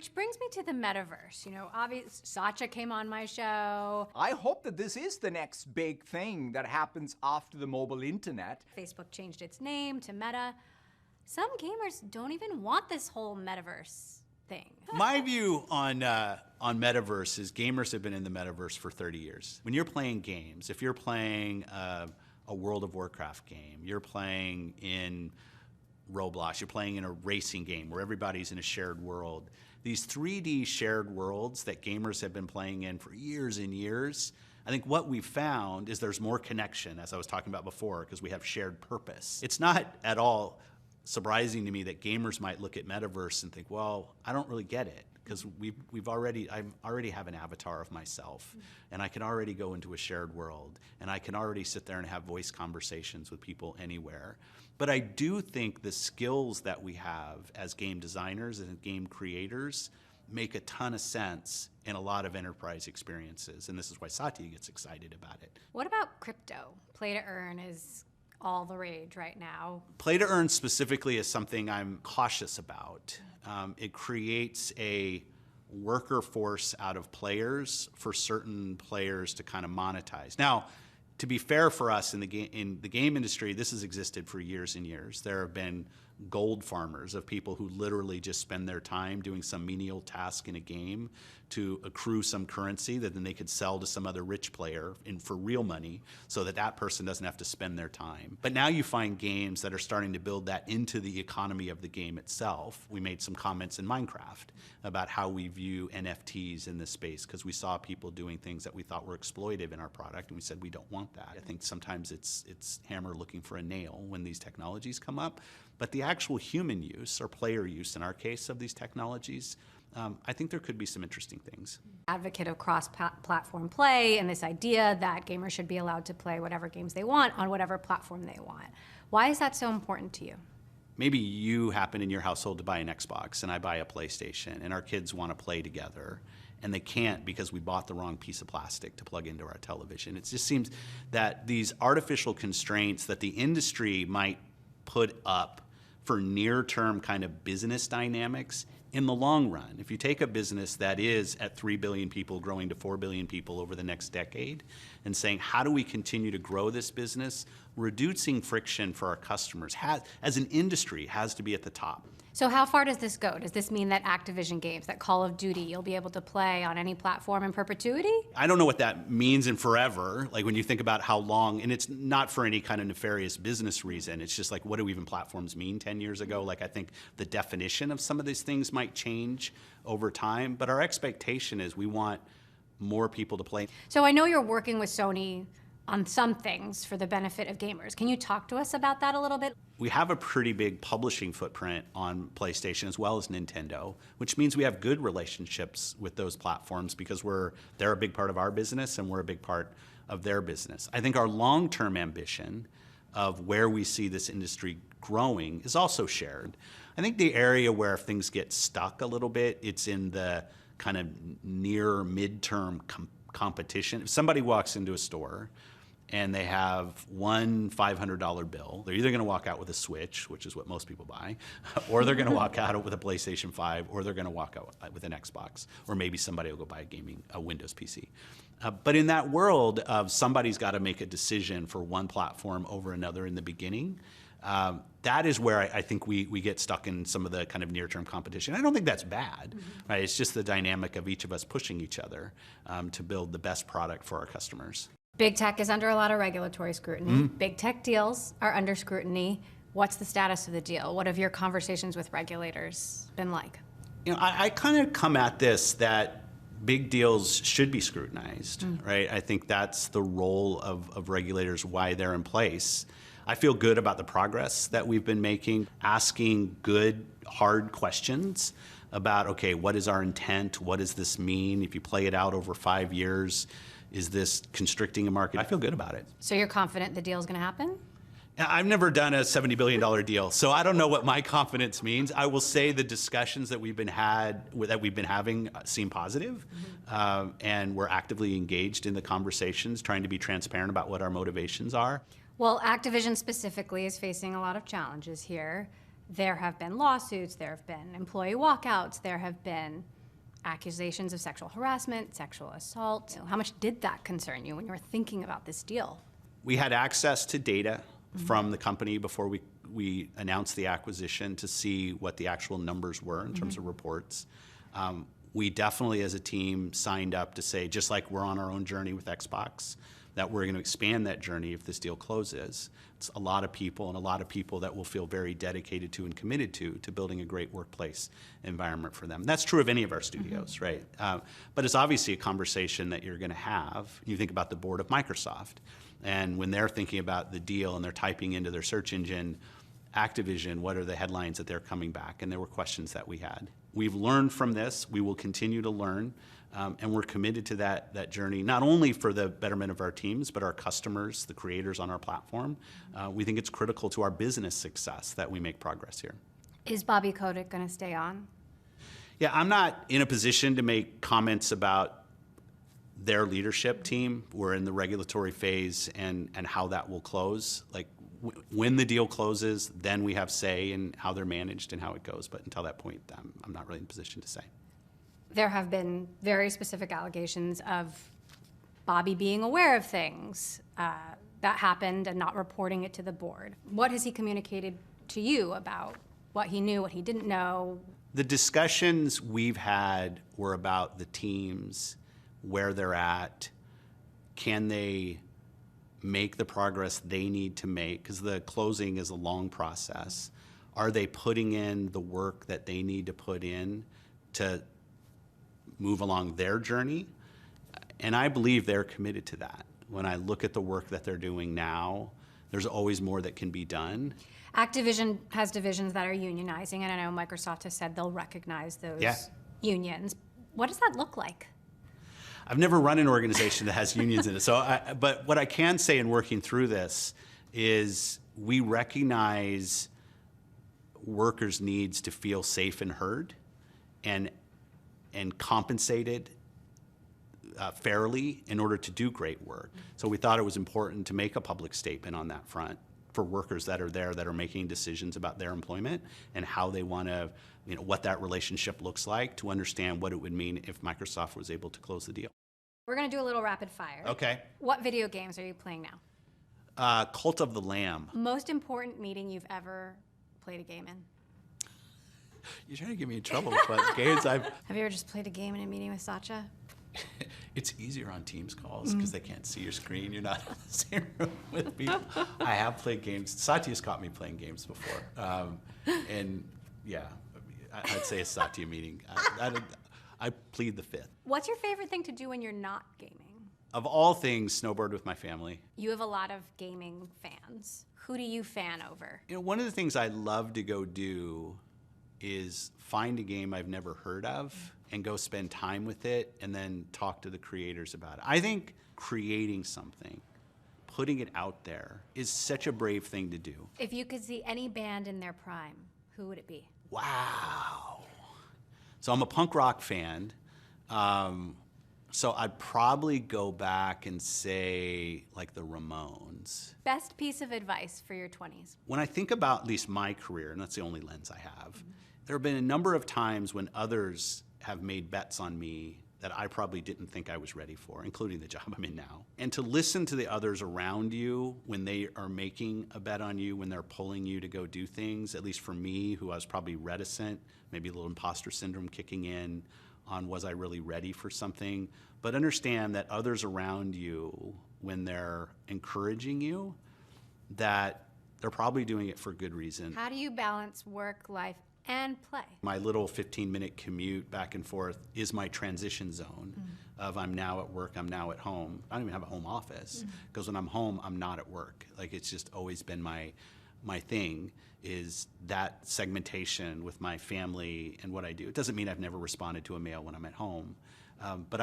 Which brings me to the metaverse. You know, obviously, Satya came on my show. I hope that this is the next big thing that happens after the mobile internet. Facebook changed its name to Meta. Some gamers don't even want this whole metaverse thing. My view on metaverse is gamers have been in the metaverse for 30 years. When you're playing games, if you're playing a World of Warcraft game, you're playing in Roblox, you're playing in a racing game where everybody's in a shared world. These 3D shared worlds that gamers have been playing in for years and years, I think what we've found is there's more connection, as I was talking about before, because we have shared purpose. It's not at all surprising to me that gamers might look at metaverse and think, well, I don't really get it, because I already have an avatar of myself, and I can already go into a shared world, and I can already sit there and have voice conversations with people anywhere. But I do think the skills that we have as game designers and game creators make a ton of sense in a lot of enterprise experiences, and this is why Satya gets excited about it. What about crypto? Play to earn is all the rage right now. Play to earn specifically is something I'm cautious about. It creates a worker force out of players for certain players to kind of monetize. Now, to be fair for us in the game industry, this has existed for years and years. There have been gold farmers of people who literally just spend their time doing some menial task in a game to accrue some currency that then they could sell to some other rich player for real money so that that person doesn't have to spend their time. But now you find games that are starting to build that into the economy of the game itself. We made some comments in Minecraft about how we view NFTs in this space because we saw people doing things that we thought were exploitive in our product, and we said we don't want that. I think sometimes it's hammer looking for a nail when these technologies come up, but the actual human use, or player use in our case, of these technologies, I think there could be some interesting things. Advocate of cross-platform play and this idea that gamers should be allowed to play whatever games they want on whatever platform they want. Why is that so important to you? Maybe you happen in your household to buy an Xbox and I buy a PlayStation, and our kids want to play together, and they can't because we bought the wrong piece of plastic to plug into our television. It just seems that these artificial constraints that the industry might put up for near-term kind of business dynamics, in the long run, if you take a business that is at 3 billion people growing to 4 billion people over the next decade and saying, how do we continue to grow this business, reducing friction for our customers as an industry has to be at the top. So how far does this go? Does this mean that Activision games, that Call of Duty, you'll be able to play on any platform in perpetuity? I don't know what that means in forever. Like when you think about how long, and it's not for any kind of nefarious business reason, it's just like, what do even platforms mean 10 years ago? Like I think the definition of some of these things might change over time, but our expectation is we want more people to play. So I know you're working with Sony on some things for the benefit of gamers. Can you talk to us about that a little bit? We have a pretty big publishing footprint on PlayStation as well as Nintendo, which means we have good relationships with those platforms because they're a big part of our business and we're a big part of their business. I think our long-term ambition of where we see this industry growing is also shared. I think the area where things get stuck a little bit, it's in the kind of near midterm competition. If somebody walks into a store and they have one $500 bill, they're either going to walk out with a Switch, which is what most people buy, or they're going to walk out with a PlayStation 5, or they're going to walk out with an Xbox, or maybe somebody will go buy a Windows PC. But in that world, somebody's got to make a decision for one platform over another in the beginning. That is where I think we get stuck in some of the kind of near-term competition. I don't think that's bad, right? It's just the dynamic of each of us pushing each other to build the best product for our customers. Big tech is under a lot of regulatory scrutiny. Big tech deals are under scrutiny. What's the status of the deal? What have your conversations with regulators been like? You know, I kind of come at this that big deals should be scrutinized, right? I think that's the role of regulators, why they're in place. I feel good about the progress that we've been making, asking good, hard questions about, okay, what is our intent? What does this mean? If you play it out over 5 years, is this constricting a market? I feel good about it. So you're confident the deal's gonna happen? I've never done a $70 billion deal, so I don't know what my confidence means. I will say the discussions that we've been having seem positive, and we're actively engaged in the conversations, trying to be transparent about what our motivations are. Well, Activision specifically is facing a lot of challenges here. There have been lawsuits, there have been employee walkouts, there have been accusations of sexual harassment, sexual assault. How much did that concern you when you were thinking about this deal? We had access to data from the company before we announced the acquisition to see what the actual numbers were in terms of reports. We definitely, as a team, signed up to say, just like we're on our own journey with Xbox, that we're going to expand that journey if this deal closes. It's a lot of people, and a lot of people that will feel very dedicated to and committed to building a great workplace environment for them. That's true of any of our studios, right? But it's obviously a conversation that you're going to have. You think about the board of Microsoft, and when they're thinking about the deal and they're typing into their search engine, Activision, what are the headlines that they're coming back? And there were questions that we had. We've learned from this. We will continue to learn. And we're committed to that journey, not only for the betterment of our teams, but our customers, the creators on our platform. We think it's critical to our business success that we make progress here. Is Bobby Kotick going to stay on? Yeah, I'm not in a position to make comments about their leadership team. We're in the regulatory phase and how that will close. Like when the deal closes, then we have say in how they're managed and how it goes. But until that point, I'm not really in a position to say. There have been very specific allegations of Bobby being aware of things that happened and not reporting it to the board. What has he communicated to you about what he knew, what he didn't know? The discussions we've had were about the teams, where they're at, can they make the progress they need to make, because the closing is a long process. Are they putting in the work that they need to put in to move along their journey? And I believe they're committed to that. When I look at the work that they're doing now, there's always more that can be done. Activision has divisions that are unionizing, and I know Microsoft has said they'll recognize those unions. What does that look like? I've never run an organization that has unions in it. But what I can say in working through this is we recognize workers' needs to feel safe and heard and compensated fairly in order to do great work. So we thought it was important to make a public statement on that front for workers that are there that are making decisions about their employment and how they want to, what that relationship looks like, to understand what it would mean if Microsoft was able to close the deal. We're going to do a little rapid fire. Okay. What video games are you playing now? Cult of the Lamb. Most important meeting you've ever played a game in? You're trying to get me in trouble, but games Have you ever just played a game in a meeting with Satya? It's easier on Teams calls because they can't see your screen. You're not in the same room with people. I have played games. Satya's caught me playing games before. And yeah, I'd say a Satya meeting. I plead the fifth. What's your favorite thing to do when you're not gaming? Of all things, snowboard with my family. You have a lot of gaming fans. Who do you fan over? One of the things I love to go do is find a game I've never heard of and go spend time with it and then talk to the creators about it. I think creating something, putting it out there, is such a brave thing to do. If you could see any band in their prime, who would it be? Wow. So I'm a punk rock fan. So I'd probably go back and say like the Ramones. Best piece of advice for your 20s? When I think about at least my career, and that's the only lens I have, there have been a number of times when others have made bets on me that I probably didn't think I was ready for, including the job I'm in now. And to listen to the others around you when they are making a bet on you, when they're pulling you to go do things, at least for me, who I was probably reticent, maybe a little imposter syndrome kicking in on was I really ready for something, but understand that others around you, when they're encouraging you, that they're probably doing it for good reason. How do you balance work, life, and play? My little 15-minute commute back and forth is my transition zone of I'm now at work, I'm now at home. I don't even have a home office because when I'm home, I'm not at work. Like it's just always been my thing, is that segmentation with my family and what I do. It doesn't mean I've never responded to a mail when I'm at home, but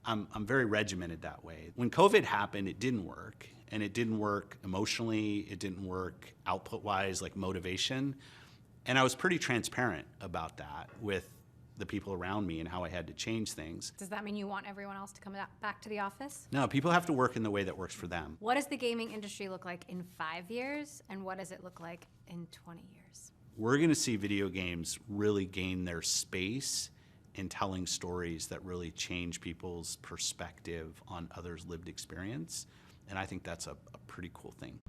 I'm very regimented that way. When COVID happened, it didn't work, and it didn't work emotionally, it didn't work output-wise, like motivation. And I was pretty transparent about that with the people around me and how I had to change things. Does that mean you want everyone else to come back to the office? No, people have to work in the way that works for them. What does the gaming industry look like in 5 years, and what does it look like in 20 years? we're going to see video games really gain their space in telling stories that really change people's perspective on others' lived experience. And I think that's a pretty cool thing.